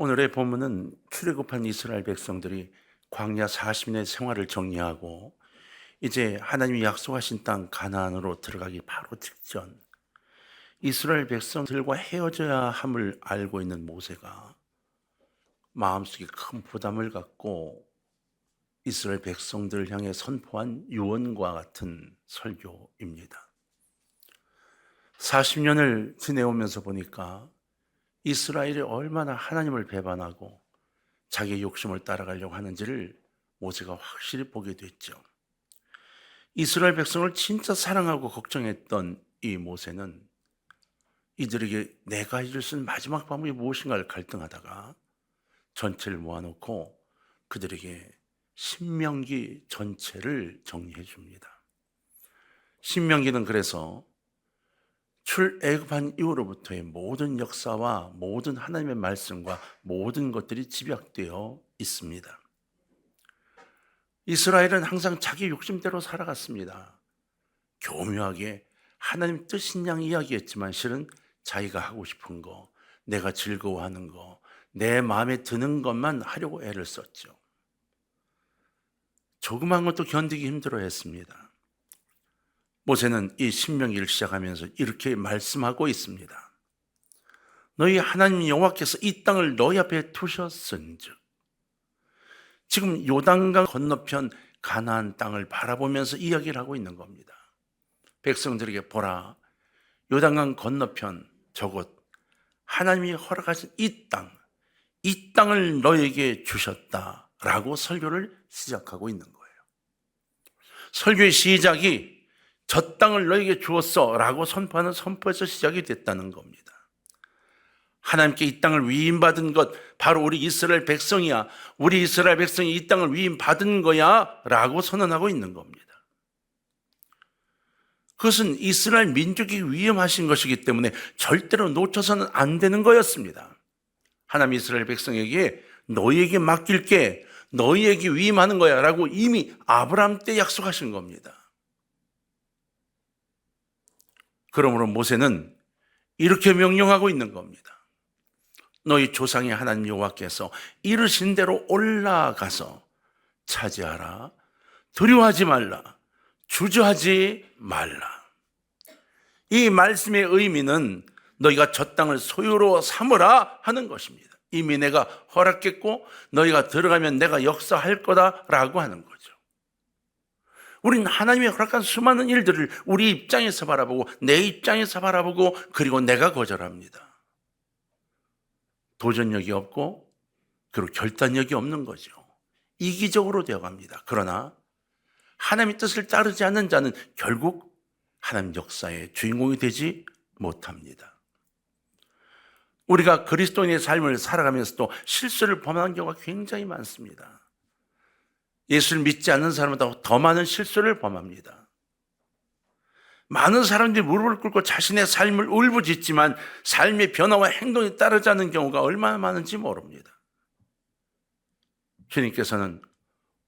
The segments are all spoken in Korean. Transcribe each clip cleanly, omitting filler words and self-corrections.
오늘의 본문은 출애굽한 이스라엘 백성들이 광야 40년의 생활을 정리하고 이제 하나님이 약속하신 땅 가나안으로 들어가기 바로 직전, 이스라엘 백성들과 헤어져야 함을 알고 있는 모세가 마음속에 큰 부담을 갖고 이스라엘 백성들을 향해 선포한 유언과 같은 설교입니다. 40년을 지내오면서 보니까 이스라엘이 얼마나 하나님을 배반하고 자기의 욕심을 따라가려고 하는지를 모세가 확실히 보게 됐죠. 이스라엘 백성을 진짜 사랑하고 걱정했던 이 모세는 이들에게 내가 잊을 수 있는 마지막 방법이 무엇인가를 갈등하다가 전체를 모아놓고 그들에게 신명기 전체를 정리해 줍니다. 신명기는 그래서 출애굽한 이후로부터의 모든 역사와 모든 하나님의 말씀과 모든 것들이 집약되어 있습니다. 이스라엘은 항상 자기 욕심대로 살아갔습니다. 교묘하게 하나님 뜻인 양 이야기했지만 실은 자기가 하고 싶은 거, 내가 즐거워하는 거, 내 마음에 드는 것만 하려고 애를 썼죠. 조그만 것도 견디기 힘들어했습니다. 모세는 이 신명기를 시작하면서 이렇게 말씀하고 있습니다. 너희 하나님 여호와께서 이 땅을 너희 앞에 두셨은즉, 지금 요단강 건너편 가나안 땅을 바라보면서 이야기를 하고 있는 겁니다. 백성들에게 보라, 요단강 건너편 저곳 하나님이 허락하신 이 땅을 너에게 주셨다라고 설교를 시작하고 있는 거예요. 설교의 시작이 저 땅을 너에게 주었어 라고 선포하는 선포에서 시작이 됐다는 겁니다. 하나님께 이 땅을 위임받은 것 바로 우리 이스라엘 백성이야, 우리 이스라엘 백성이 이 땅을 위임받은 거야 라고 선언하고 있는 겁니다. 그것은 이스라엘 민족이 위임하신 것이기 때문에 절대로 놓쳐서는 안 되는 거였습니다. 하나님 이스라엘 백성에게 너희에게 맡길게, 너희에게 위임하는 거야 라고 이미 아브라함 때 약속하신 겁니다. 그러므로 모세는 이렇게 명령하고 있는 겁니다. 너희 조상의 하나님 여호와께서 이르신 대로 올라가서 차지하라, 두려워하지 말라, 주저하지 말라. 이 말씀의 의미는 너희가 저 땅을 소유로 삼으라 하는 것입니다. 이미 내가 허락했고 너희가 들어가면 내가 역사할 거다라고 하는 거죠. 우리는 하나님이 허락한 수많은 일들을 우리 입장에서 바라보고 내 입장에서 바라보고 그리고 내가 거절합니다. 도전력이 없고 그리고 결단력이 없는 거죠. 이기적으로 되어갑니다. 그러나 하나님의 뜻을 따르지 않는 자는 결국 하나님 역사의 주인공이 되지 못합니다. 우리가 그리스도인의 삶을 살아가면서도 실수를 범하는 경우가 굉장히 많습니다. 예수를 믿지 않는 사람보다 더 많은 실수를 범합니다. 많은 사람들이 무릎을 꿇고 자신의 삶을 울부짖지만 삶의 변화와 행동이 따르지 않는 경우가 얼마나 많은지 모릅니다. 주님께서는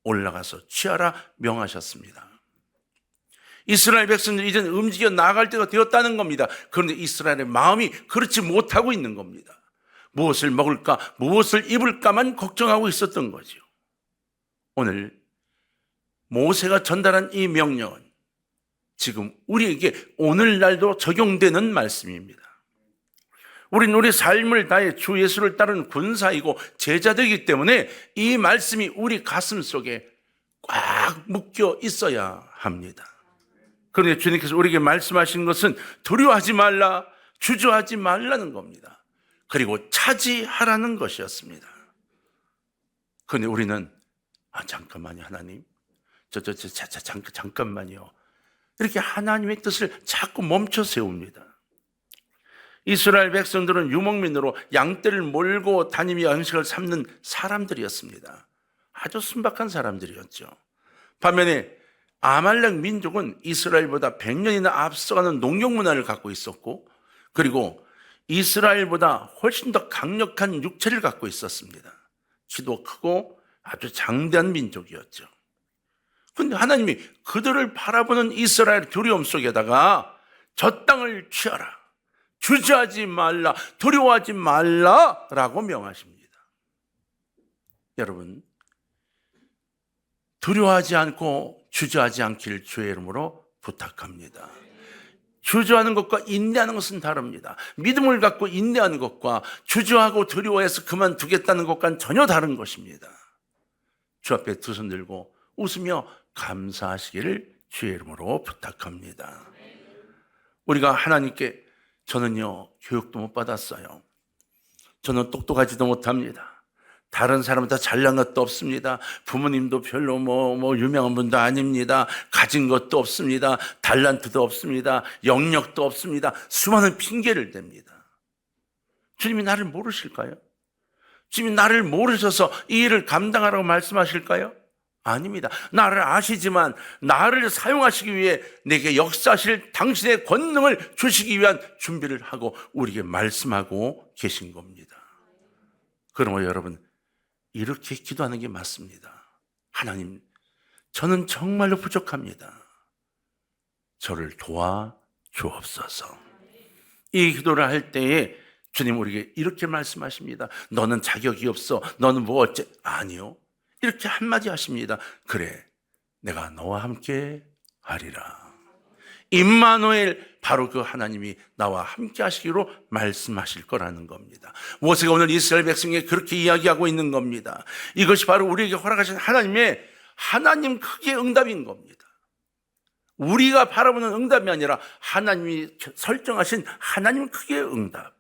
올라가서 취하라 명하셨습니다. 이스라엘 백성들이 이제는 움직여 나아갈 때가 되었다는 겁니다. 그런데 이스라엘의 마음이 그렇지 못하고 있는 겁니다. 무엇을 먹을까, 무엇을 입을까만 걱정하고 있었던 거죠. 오늘 모세가 전달한 이 명령은 지금 우리에게 오늘날도 적용되는 말씀입니다. 우리는 우리 삶을 다해 주 예수를 따르는 군사이고 제자되기 때문에 이 말씀이 우리 가슴 속에 꽉 묶여 있어야 합니다. 그런데 주님께서 우리에게 말씀하신 것은 두려워하지 말라, 주저하지 말라는 겁니다. 그리고 차지하라는 것이었습니다. 그런데 우리는 잠깐만요, 하나님. 잠깐만요. 이렇게 하나님의 뜻을 자꾸 멈춰 세웁니다. 이스라엘 백성들은 유목민으로 양떼를 몰고 다니며 양식을 삼는 사람들이었습니다. 아주 순박한 사람들이었죠. 반면에 아말렉 민족은 이스라엘보다 100년이나 앞서가는 농경 문화를 갖고 있었고, 그리고 이스라엘보다 훨씬 더 강력한 육체를 갖고 있었습니다. 키도 크고 아주 장대한 민족이었죠. 그런데 하나님이 그들을 바라보는 이스라엘 두려움 속에다가 저 땅을 취하라, 주저하지 말라, 두려워하지 말라라고 명하십니다. 여러분, 두려워하지 않고 주저하지 않기를 주의 이름으로 부탁합니다. 주저하는 것과 인내하는 것은 다릅니다. 믿음을 갖고 인내하는 것과 주저하고 두려워해서 그만두겠다는 것과는 전혀 다른 것입니다. 주 앞에 두 손 들고 웃으며 감사하시기를 주의 이름으로 부탁합니다. 우리가 하나님께 저는요, 교육도 못 받았어요. 저는 똑똑하지도 못합니다. 다른 사람은 다 잘난 것도 없습니다. 부모님도 별로 유명한 분도 아닙니다. 가진 것도 없습니다. 달란트도 없습니다. 영역도 없습니다. 수많은 핑계를 댑니다. 주님이 나를 모르실까요? 주님이 나를 모르셔서 이 일을 감당하라고 말씀하실까요? 아닙니다. 나를 아시지만 나를 사용하시기 위해 내게 역사하실 당신의 권능을 주시기 위한 준비를 하고 우리에게 말씀하고 계신 겁니다. 그러므로 여러분, 이렇게 기도하는 게 맞습니다. 하나님, 저는 정말로 부족합니다. 저를 도와 주옵소서. 이 기도를 할 때에 주님 우리에게 이렇게 말씀하십니다. 너는 자격이 없어. 너는 뭐 어째? 아니요. 이렇게 한마디 하십니다. 그래, 내가 너와 함께 하리라. 임마누엘, 바로 그 하나님이 나와 함께 하시기로 말씀하실 거라는 겁니다. 모세가 오늘 이스라엘 백성에게 그렇게 이야기하고 있는 겁니다. 이것이 바로 우리에게 허락하신 하나님 크기의 응답인 겁니다. 우리가 바라보는 응답이 아니라 하나님이 설정하신 하나님 크기의 응답.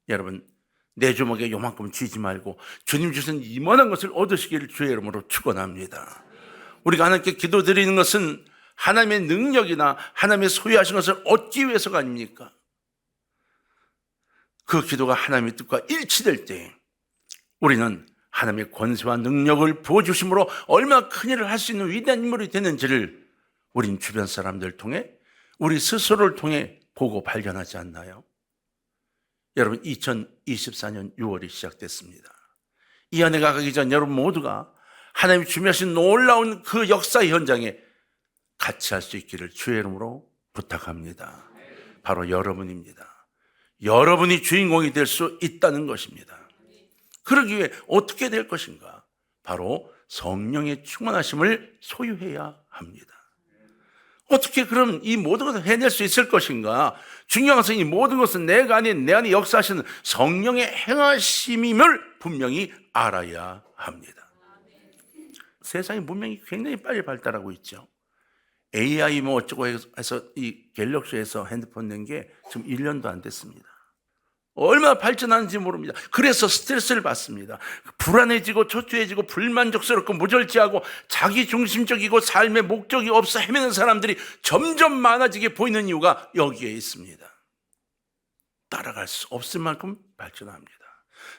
여러분, 내 주먹에 요만큼 쥐지 말고 주님 주신 이만한 것을 얻으시기를 주의 이름으로 축원합니다. 우리가 하나님께 기도드리는 것은 하나님의 능력이나 하나님의 소유하신 것을 얻기 위해서가 아닙니까? 그 기도가 하나님의 뜻과 일치될 때 우리는 하나님의 권세와 능력을 부어주심으로 얼마나 큰 일을 할 수 있는 위대한 인물이 되는지를 우린 주변 사람들 통해, 우리 스스로를 통해 보고 발견하지 않나요? 여러분, 2024년 6월이 시작됐습니다. 이 한 해가 가기 전 여러분 모두가 하나님이 준비하신 놀라운 그 역사의 현장에 같이 할 수 있기를 주의 이름으로 부탁합니다. 바로 여러분입니다. 여러분이 주인공이 될 수 있다는 것입니다. 그러기 위해 어떻게 될 것인가? 바로 성령의 충만하심을 소유해야 합니다. 어떻게 그럼 이 모든 것을 해낼 수 있을 것인가? 중요한 것은 이 모든 것은 내가 아닌 내 안에 역사하시는 성령의 행하심임을 분명히 알아야 합니다. 세상이 문명이 굉장히 빨리 발달하고 있죠. AI 어쩌고 해서 이 갤럭시에서 핸드폰 낸 게 지금 1년도 안 됐습니다. 얼마나 발전하는지 모릅니다. 그래서 스트레스를 받습니다. 불안해지고 초조해지고 불만족스럽고 무절제하고 자기중심적이고 삶의 목적이 없어 헤매는 사람들이 점점 많아지게 보이는 이유가 여기에 있습니다. 따라갈 수 없을 만큼 발전합니다.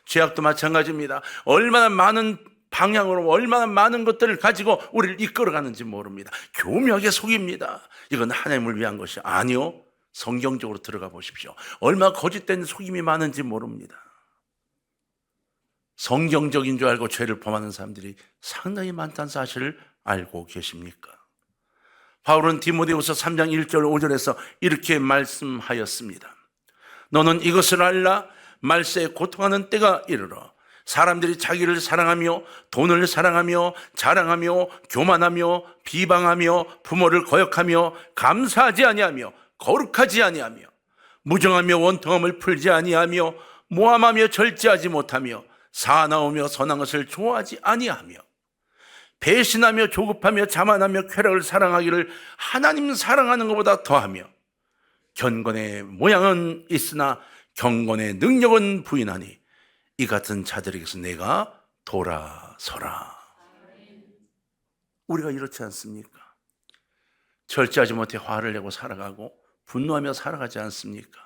죄악도 마찬가지입니다. 얼마나 많은 방향으로 얼마나 많은 것들을 가지고 우리를 이끌어가는지 모릅니다. 교묘하게 속입니다. 이건 하나님을 위한 것이 아니요. 성경적으로 들어가 보십시오. 얼마나 거짓된 속임이 많은지 모릅니다. 성경적인 줄 알고 죄를 범하는 사람들이 상당히 많다는 사실을 알고 계십니까? 바울은 디모데후서 3장 1절 5절에서 이렇게 말씀하였습니다. 너는 이것을 알라. 말세에 고통하는 때가 이르러 사람들이 자기를 사랑하며 돈을 사랑하며 자랑하며 교만하며 비방하며 부모를 거역하며 감사하지 아니하며 거룩하지 아니하며 무정하며 원통함을 풀지 아니하며 모함하며 절제하지 못하며 사나우며 선한 것을 좋아하지 아니하며 배신하며 조급하며 자만하며 쾌락을 사랑하기를 하나님 사랑하는 것보다 더하며 경건의 모양은 있으나 경건의 능력은 부인하니 이 같은 자들에게서 내가 돌아서라. 우리가 이렇지 않습니까? 절제하지 못해 화를 내고 살아가고 분노하며 살아가지 않습니까?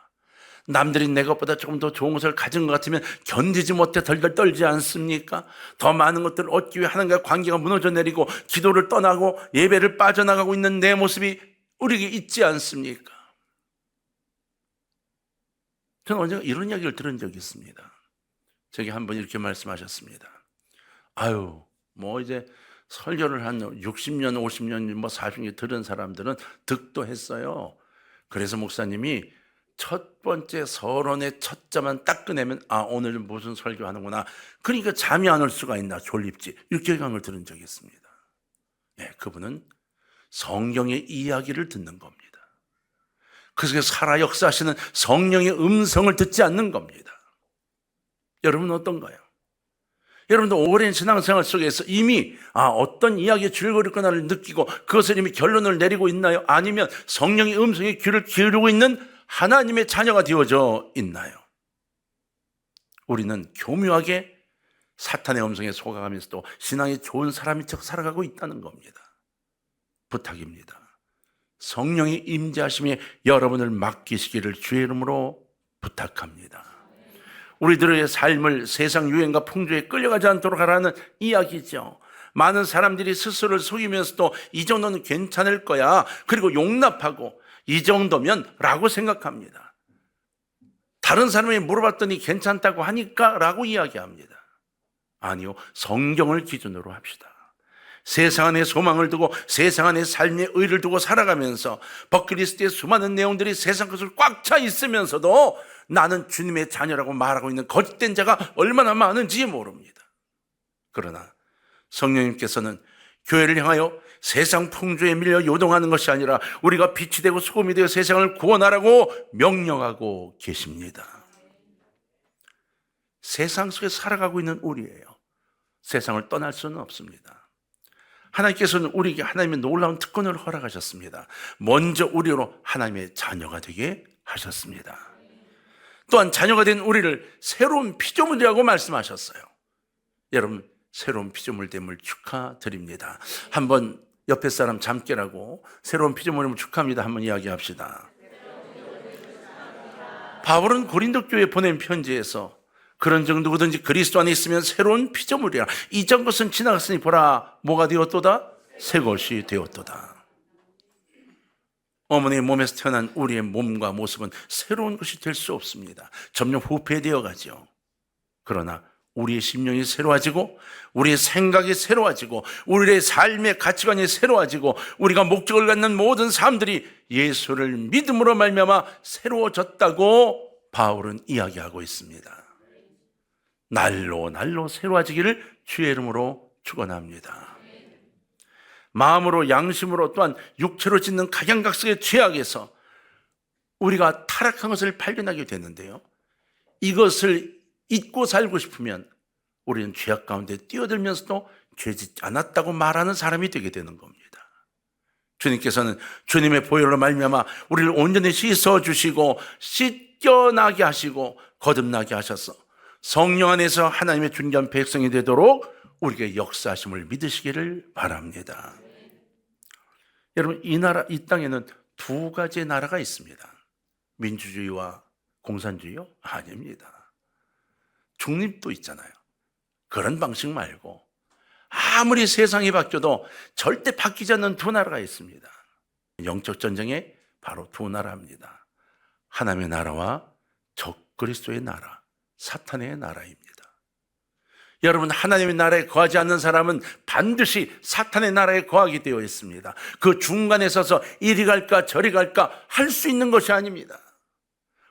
남들이 내 것보다 조금 더 좋은 것을 가진 것 같으면 견디지 못해 덜덜 떨지 않습니까? 더 많은 것들을 얻기 위해 하나님과 관계가 무너져 내리고 기도를 떠나고 예배를 빠져나가고 있는 내 모습이 우리에게 있지 않습니까? 저는 언젠가 이런 이야기를 들은 적이 있습니다. 저기 한번 이렇게 말씀하셨습니다. 이제 설교를 한 60년, 50년, 40년 들은 사람들은 득도했어요. 그래서 목사님이 첫 번째 서론의 첫 자만 딱 꺼내면 오늘 무슨 설교하는구나. 그러니까 잠이 안 올 수가 있나 졸립지. 이렇게 강을 들은 적이 있습니다. 그분은 성경의 이야기를 듣는 겁니다. 그 속에 살아 역사하시는 성령의 음성을 듣지 않는 겁니다. 여러분은 어떤가요? 여러분도 오랜 신앙생활 속에서 이미 어떤 이야기의 줄거리거나를 느끼고 그것을 이미 결론을 내리고 있나요? 아니면 성령의 음성에 귀를 기울이고 있는 하나님의 자녀가 되어져 있나요? 우리는 교묘하게 사탄의 음성에 속아가면서도 신앙이 좋은 사람인 척 살아가고 있다는 겁니다. 부탁입니다. 성령의 임재하심에 여러분을 맡기시기를 주의 이름으로 부탁합니다. 우리들의 삶을 세상 유행과 풍조에 끌려가지 않도록 하라는 이야기죠. 많은 사람들이 스스로를 속이면서도 이 정도는 괜찮을 거야, 그리고 용납하고 이 정도면 라고 생각합니다. 다른 사람이 물어봤더니 괜찮다고 하니까 라고 이야기합니다. 아니요, 성경을 기준으로 합시다. 세상 안에 소망을 두고 세상 안에 삶의 의를 두고 살아가면서 버킷리스트의 수많은 내용들이 세상 것을 꽉 차 있으면서도 나는 주님의 자녀라고 말하고 있는 거짓된 자가 얼마나 많은지 모릅니다. 그러나 성령님께서는 교회를 향하여 세상 풍조에 밀려 요동하는 것이 아니라 우리가 빛이 되고 소금이 되어 세상을 구원하라고 명령하고 계십니다. 세상 속에 살아가고 있는 우리예요. 세상을 떠날 수는 없습니다. 하나님께서는 우리에게 하나님의 놀라운 특권을 허락하셨습니다. 먼저 우리로 하나님의 자녀가 되게 하셨습니다. 또한 자녀가 된 우리를 새로운 피조물이라고 말씀하셨어요. 여러분, 새로운 피조물됨을 축하드립니다. 한번 옆에 사람 잠깨라고 새로운 피조물임을 축하합니다. 한번 이야기합시다. 바울은 고린도 교회에 보낸 편지에서 그런 정 누구든지 그리스도 안에 있으면 새로운 피조물이라. 이전 것은 지나갔으니 보라, 뭐가 되었도다? 새 것이 되었도다. 어머니의 몸에서 태어난 우리의 몸과 모습은 새로운 것이 될 수 없습니다. 점점 후패되어 가죠. 그러나 우리의 심령이 새로워지고 우리의 생각이 새로워지고 우리의 삶의 가치관이 새로워지고 우리가 목적을 갖는 모든 삶들이 예수를 믿음으로 말미암아 새로워졌다고 바울은 이야기하고 있습니다. 날로 날로 새로워지기를 주의 이름으로 축원합니다. 마음으로 양심으로 또한 육체로 짓는 각양각색의 죄악에서 우리가 타락한 것을 발견하게 되는데요, 이것을 잊고 살고 싶으면 우리는 죄악 가운데 뛰어들면서도 죄짓지 않았다고 말하는 사람이 되게 되는 겁니다. 주님께서는 주님의 보혈로 말미암아 우리를 온전히 씻어주시고 씻겨나게 하시고 거듭나게 하셔서 성령 안에서 하나님의 존귀한 백성이 되도록 우리에게 역사하심을 믿으시기를 바랍니다. 여러분, 이 땅에는 두 가지의 나라가 있습니다. 민주주의와 공산주의요? 아닙니다. 중립도 있잖아요. 그런 방식 말고 아무리 세상이 바뀌어도 절대 바뀌지 않는 두 나라가 있습니다. 영적 전쟁에 바로 두 나라입니다. 하나님의 나라와 적그리스도의 나라, 사탄의 나라입니다. 여러분, 하나님의 나라에 거하지 않는 사람은 반드시 사탄의 나라에 거하게 되어 있습니다. 그 중간에 서서 이리 갈까 저리 갈까 할 수 있는 것이 아닙니다.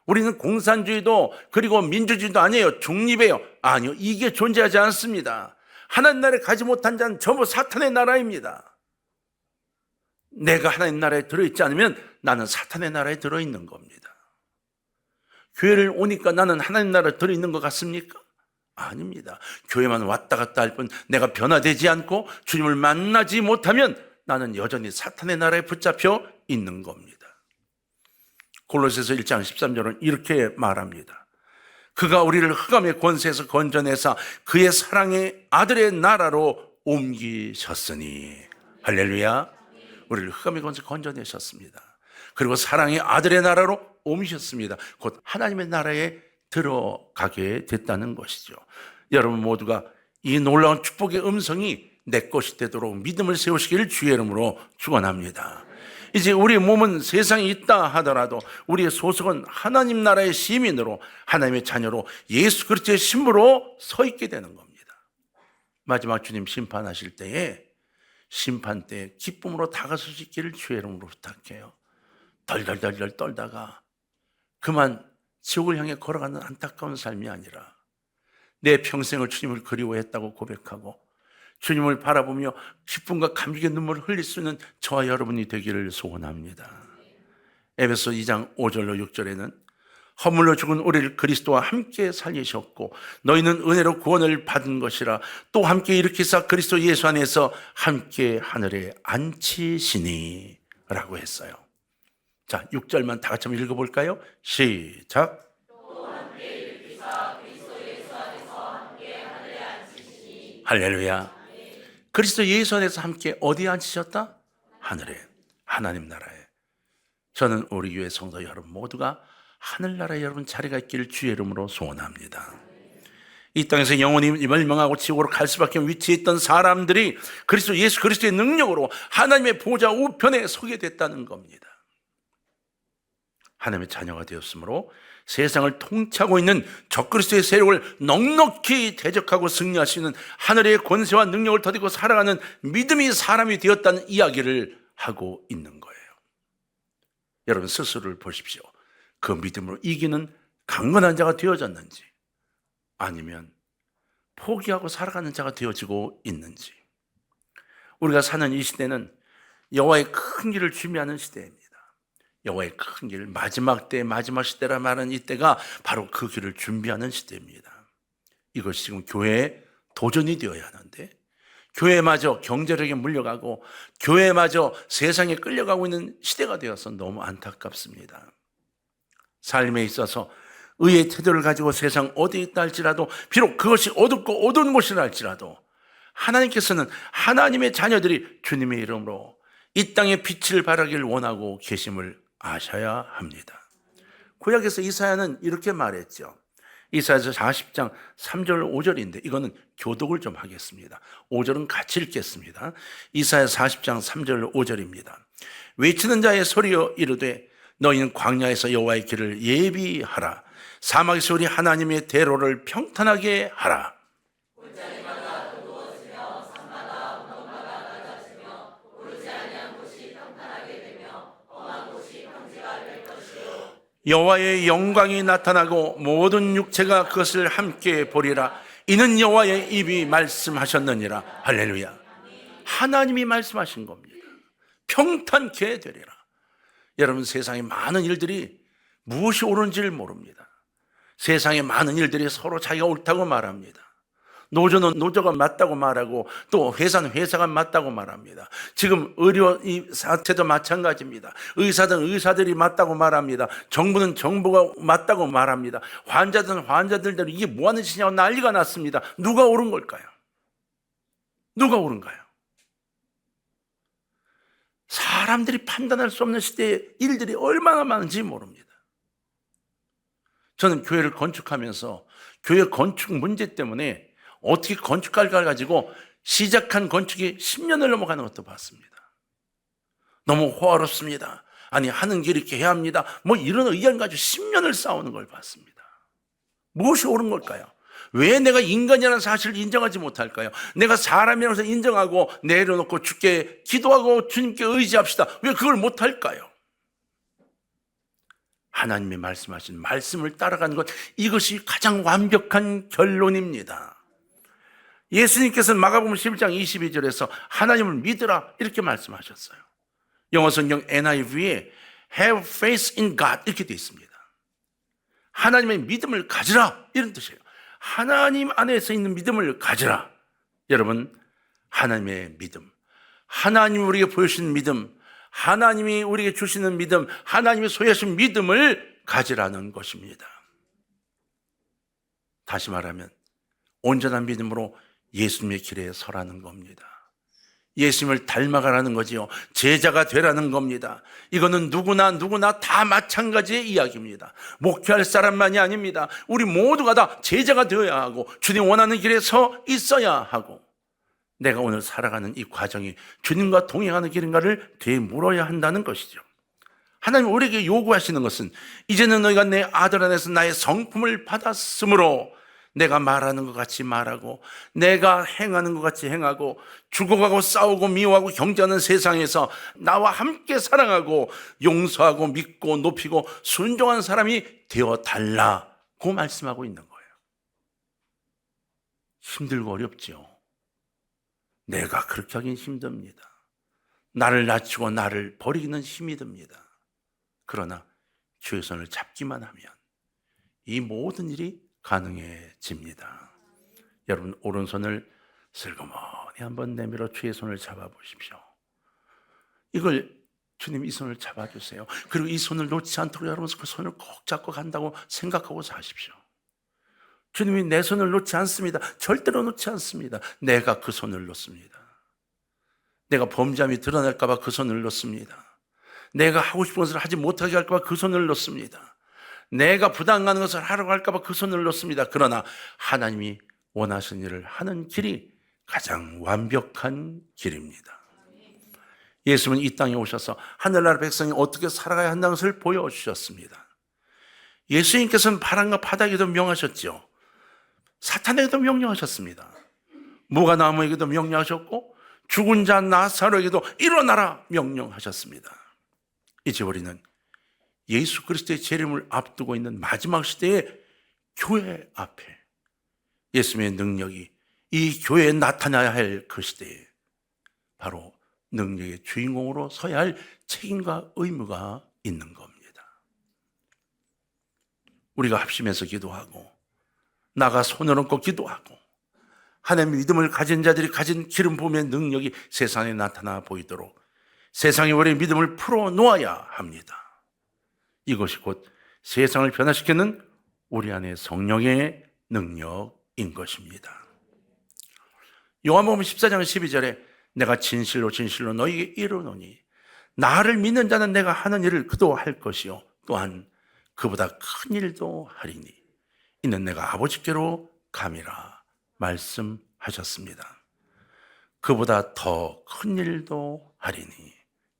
우리는 공산주의도 그리고 민주주의도 아니에요. 중립이에요. 아니요, 이게 존재하지 않습니다. 하나님 나라에 가지 못한 자는 전부 사탄의 나라입니다. 내가 하나님 나라에 들어있지 않으면 나는 사탄의 나라에 들어있는 겁니다. 교회를 오니까 나는 하나님 나라에 들어있는 것 같습니까? 아닙니다. 교회만 왔다 갔다 할 뿐 내가 변화되지 않고 주님을 만나지 못하면 나는 여전히 사탄의 나라에 붙잡혀 있는 겁니다. 골로새서 1장 13절은 이렇게 말합니다. 그가 우리를 흑암의 권세에서 건져내사 그의 사랑의 아들의 나라로 옮기셨으니, 할렐루야. 우리를 흑암의 권세에서 건져내셨습니다. 그리고 사랑의 아들의 나라로 옮기셨습니다. 곧 하나님의 나라에 들어가게 됐다는 것이죠. 여러분 모두가 이 놀라운 축복의 음성이 내 것이 되도록 믿음을 세우시기를 주의 이름으로 축원합니다. 이제 우리의 몸은 세상에 있다 하더라도 우리의 소속은 하나님 나라의 시민으로 하나님의 자녀로 예수 그리스도의 신부로 서 있게 되는 겁니다. 마지막 주님 심판하실 때에 심판 때 기쁨으로 다가설 수 있기를 주의 이름으로 부탁해요. 덜덜덜덜 떨다가 그만 지옥을 향해 걸어가는 안타까운 삶이 아니라 내 평생을 주님을 그리워했다고 고백하고 주님을 바라보며 기쁨과 감격의 눈물을 흘릴 수 있는 저와 여러분이 되기를 소원합니다. 에베소 2장 5절로 6절에는 허물로 죽은 우리를 그리스도와 함께 살리셨고 너희는 은혜로 구원을 받은 것이라 또 함께 일으키사 그리스도 예수 안에서 함께 하늘에 앉히시니 라고 했어요. 자, 6절만 다 같이 한번 읽어볼까요? 시작. 또 함께 일으키사 그리스도 예수 안에서 함께 하늘에 앉히시니. 할렐루야. 그리스도 예수 안에서 함께 어디에 앉히셨다? 하늘에, 하나님 나라에. 저는 우리 교회 성도 여러분 모두가 하늘나라에 여러분 자리가 있기를 주의 이름으로 소원합니다. 이 땅에서 영원히 멸망하고 지옥으로 갈 수밖에 없는 위치에 있던 사람들이 그리스도 예수 그리스도의 능력으로 하나님의 보좌 우편에 서게 됐다는 겁니다. 하나님의 자녀가 되었으므로 세상을 통치하고 있는 적그리스도의 세력을 넉넉히 대적하고 승리할 수 있는 하늘의 권세와 능력을 더디고 살아가는 믿음이 사람이 되었다는 이야기를 하고 있는 거예요. 여러분 스스로를 보십시오. 그 믿음으로 이기는 강건한 자가 되어졌는지 아니면 포기하고 살아가는 자가 되어지고 있는지. 우리가 사는 이 시대는 여호와의 큰 길을 준비하는 시대입니다. 여호와의 큰 길, 마지막 때, 마지막 시대라 말하는 이때가 바로 그 길을 준비하는 시대입니다. 이것이 지금 교회의 도전이 되어야 하는데 교회마저 경제력에 물려가고 교회마저 세상에 끌려가고 있는 시대가 되어서 너무 안타깝습니다. 삶에 있어서 의의 태도를 가지고 세상 어디에 있다 할지라도 비록 그것이 어둡고 어두운 곳이라 할지라도 하나님께서는 하나님의 자녀들이 주님의 이름으로 이 땅에 빛을 발하기를 원하고 계심을 아셔야 합니다. 구약에서 이사야는 이렇게 말했죠. 이사야서 40장 3절 5절인데 이거는 교독을 좀 하겠습니다. 5절은 같이 읽겠습니다. 이사야 40장 3절 5절입니다. 외치는 자의 소리여 이르되 너희는 광야에서 여호와의 길을 예비하라. 사막에서 우리 하나님의 대로를 평탄하게 하라. 골짜기마다 어두워지며 산마다 언덕마다 낮아지며 오르지 아니한 곳이 평탄하게 되며 험한 곳이 평지가 될 것이요 여호와의 영광이 나타나고 모든 육체가 그것을 함께 보리라. 이는 여호와의 입이 말씀하셨느니라. 할렐루야. 하나님이 말씀하신 겁니다. 평탄케 되리라. 여러분 세상에 많은 일들이 무엇이 옳은지를 모릅니다. 세상에 많은 일들이 서로 자기가 옳다고 말합니다. 노조는 노조가 맞다고 말하고 또 회사는 회사가 맞다고 말합니다. 지금 의료 이 사태도 마찬가지입니다. 의사든 의사들이 맞다고 말합니다. 정부는 정부가 맞다고 말합니다. 환자든 환자들대로 이게 뭐하는 짓이냐고 난리가 났습니다. 누가 옳은 걸까요? 누가 옳은가요? 사람들이 판단할 수 없는 시대의 일들이 얼마나 많은지 모릅니다. 저는 교회를 건축하면서 교회 건축 문제 때문에 어떻게 건축가를 가지고 시작한 건축이 10년을 넘어가는 것도 봤습니다. 너무 호화롭습니다. 아니 하는 길 이렇게 해야 합니다. 뭐 이런 의견 가지고 10년을 싸우는 걸 봤습니다. 무엇이 옳은 걸까요? 왜 내가 인간이라는 사실을 인정하지 못할까요? 내가 사람이라서 인정하고 내려놓고 주께 기도하고 주님께 의지합시다. 왜 그걸 못할까요? 하나님의 말씀하신 말씀을 따라가는 것, 이것이 가장 완벽한 결론입니다. 예수님께서는 마가복음 11장 22절에서 하나님을 믿으라 이렇게 말씀하셨어요. 영어 성경 NIV에 have faith in God 이렇게 되어 있습니다. 하나님의 믿음을 가지라 이런 뜻이에요. 하나님 안에서 있는 믿음을 가지라. 여러분 하나님의 믿음, 하나님이 우리에게 보여주신 믿음, 하나님이 우리에게 주시는 믿음, 하나님이 소유하신 믿음을 가지라는 것입니다. 다시 말하면 온전한 믿음으로 예수님의 길에 서라는 겁니다. 예수님을 닮아가라는 거지요. 제자가 되라는 겁니다. 이거는 누구나 다 마찬가지의 이야기입니다. 목회할 사람만이 아닙니다. 우리 모두가 다 제자가 되어야 하고 주님 원하는 길에 서 있어야 하고 내가 오늘 살아가는 이 과정이 주님과 동행하는 길인가를 되물어야 한다는 것이죠. 하나님 우리에게 요구하시는 것은 이제는 너희가 내 아들 안에서 나의 성품을 받았으므로 내가 말하는 것 같이 말하고 내가 행하는 것 같이 행하고 죽어가고 싸우고 미워하고 경쟁하는 세상에서 나와 함께 사랑하고 용서하고 믿고 높이고 순종한 사람이 되어달라고 말씀하고 있는 거예요. 힘들고 어렵죠. 내가 그렇게 하긴 힘듭니다. 나를 낮추고 나를 버리기는 힘이 듭니다. 그러나 주의 손을 잡기만 하면 이 모든 일이 가능해집니다. 여러분, 오른손을 슬그머니 한번 내밀어 주의 손을 잡아보십시오. 이걸 주님 이 손을 잡아주세요. 그리고 이 손을 놓지 않도록 여러분 그 손을 꼭 잡고 간다고 생각하고 사십시오. 주님이 내 손을 놓지 않습니다. 절대로 놓지 않습니다. 내가 그 손을 놓습니다. 내가 범죄함이 드러날까 봐 그 손을 놓습니다. 내가 하고 싶은 것을 하지 못하게 할까 봐 그 손을 놓습니다. 내가 부당하는 것을 하려고 할까 봐 그 손을 놓습니다. 그러나 하나님이 원하시는 일을 하는 길이 가장 완벽한 길입니다. 예수님은 이 땅에 오셔서 하늘나라 백성이 어떻게 살아가야 한다는 것을 보여주셨습니다. 예수님께서는 바람과 바다에게도 명하셨죠. 사탄에게도 명령하셨습니다. 무가나무에게도 명령하셨고 죽은 자 나사로에게도 일어나라 명령하셨습니다. 이제 우리는 예수 그리스도의 재림을 앞두고 있는 마지막 시대의 교회 앞에 예수님의 능력이 이 교회에 나타나야 할 그 시대에 바로 능력의 주인공으로 서야 할 책임과 의무가 있는 겁니다. 우리가 합심해서 기도하고 나가 손을 얹고 기도하고 하나님의 믿음을 가진 자들이 가진 기름 부음의 능력이 세상에 나타나 보이도록 세상에 우리의 믿음을 풀어놓아야 합니다. 이것이 곧 세상을 변화시키는 우리 안에 성령의 능력인 것입니다. 요한복음 14장 12절에 내가 진실로 진실로 너희에게 이르노니 나를 믿는 자는 내가 하는 일을 그도 할 것이요 또한 그보다 큰 일도 하리니 이는 내가 아버지께로 감이라 말씀하셨습니다. 그보다 더 큰 일도 하리니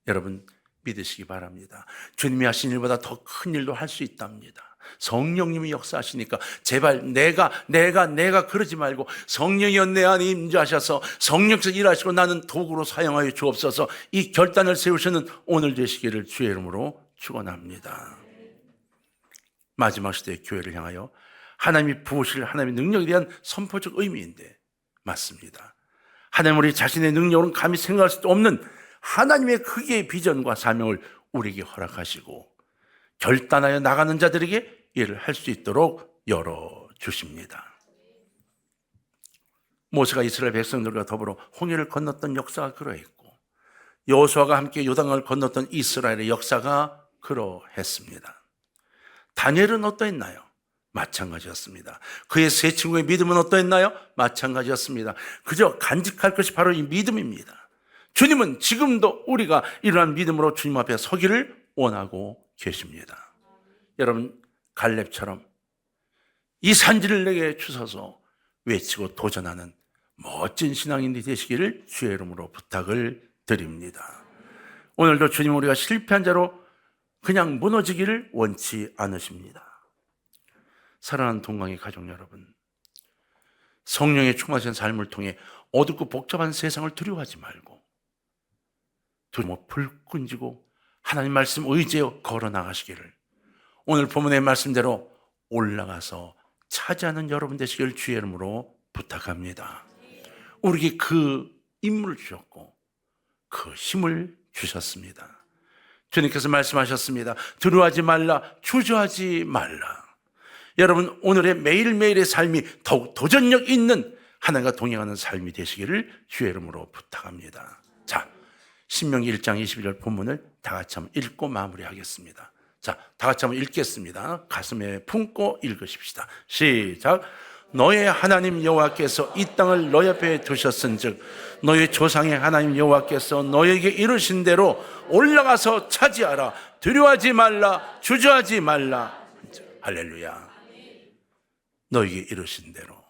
여러분 믿으시기 바랍니다. 주님이 하신 일보다 더 큰 일도 할 수 있답니다. 성령님이 역사하시니까 제발 내가 그러지 말고 성령이 내 안에 임재하셔서 성령께서 일하시고 나는 도구로 사용하여 주옵소서 이 결단을 세우시는 오늘 되시기를 주의 이름으로 축원합니다. 마지막 시대의 교회를 향하여 하나님이 부으실 하나님의 능력에 대한 선포적 의미인데 맞습니다. 하나님 우리 자신의 능력으로는 감히 생각할 수도 없는 하나님의 크기의 비전과 사명을 우리에게 허락하시고 결단하여 나가는 자들에게 일을 할 수 있도록 열어주십니다. 모세가 이스라엘 백성들과 더불어 홍해를 건넜던 역사가 그러했고 여호수아가 함께 요단강을 건넜던 이스라엘의 역사가 그러했습니다. 다니엘은 어떠했나요? 마찬가지였습니다. 그의 세 친구의 믿음은 어떠했나요? 마찬가지였습니다. 그저 간직할 것이 바로 이 믿음입니다. 주님은 지금도 우리가 이러한 믿음으로 주님 앞에 서기를 원하고 계십니다. 여러분 갈렙처럼 이 산지를 내게 주소서 외치고 도전하는 멋진 신앙인이 되시기를 주의 이름으로 부탁을 드립니다. 오늘도 주님 우리가 실패한 자로 그냥 무너지기를 원치 않으십니다. 사랑하는 동강의 가족 여러분, 성령의 충만하신 삶을 통해 어둡고 복잡한 세상을 두려워하지 말고 두려워 불 끈지고 하나님 말씀 의지하여 걸어나가시기를 오늘 본문의 말씀대로 올라가서 차지하는 여러분 되시기를 주의 이름으로 부탁합니다. 우리에게 그 임무를 주셨고 그 힘을 주셨습니다. 주님께서 말씀하셨습니다. 두려워하지 말라, 주저하지 말라. 여러분 오늘의 매일매일의 삶이 더욱 도전력 있는 하나님과 동행하는 삶이 되시기를 주의 이름으로 부탁합니다. 자, 신명기 1장 22절 본문을 다 같이 한번 읽고 마무리하겠습니다. 자, 다 같이 한번 읽겠습니다. 가슴에 품고 읽으십시다. 시작. 너의 하나님 여호와께서 이 땅을 너희 앞에 두셨은즉 너의 조상의 하나님 여호와께서 너에게 이르신 대로 올라가서 차지하라. 두려워하지 말라, 주저하지 말라. 할렐루야. 너에게 이르신 대로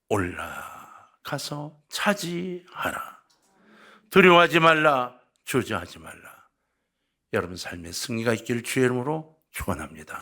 올라가서 차지하라. 두려워하지 말라, 주저하지 말라. 여러분 삶에 승리가 있기를 주의 이름으로 축원합니다.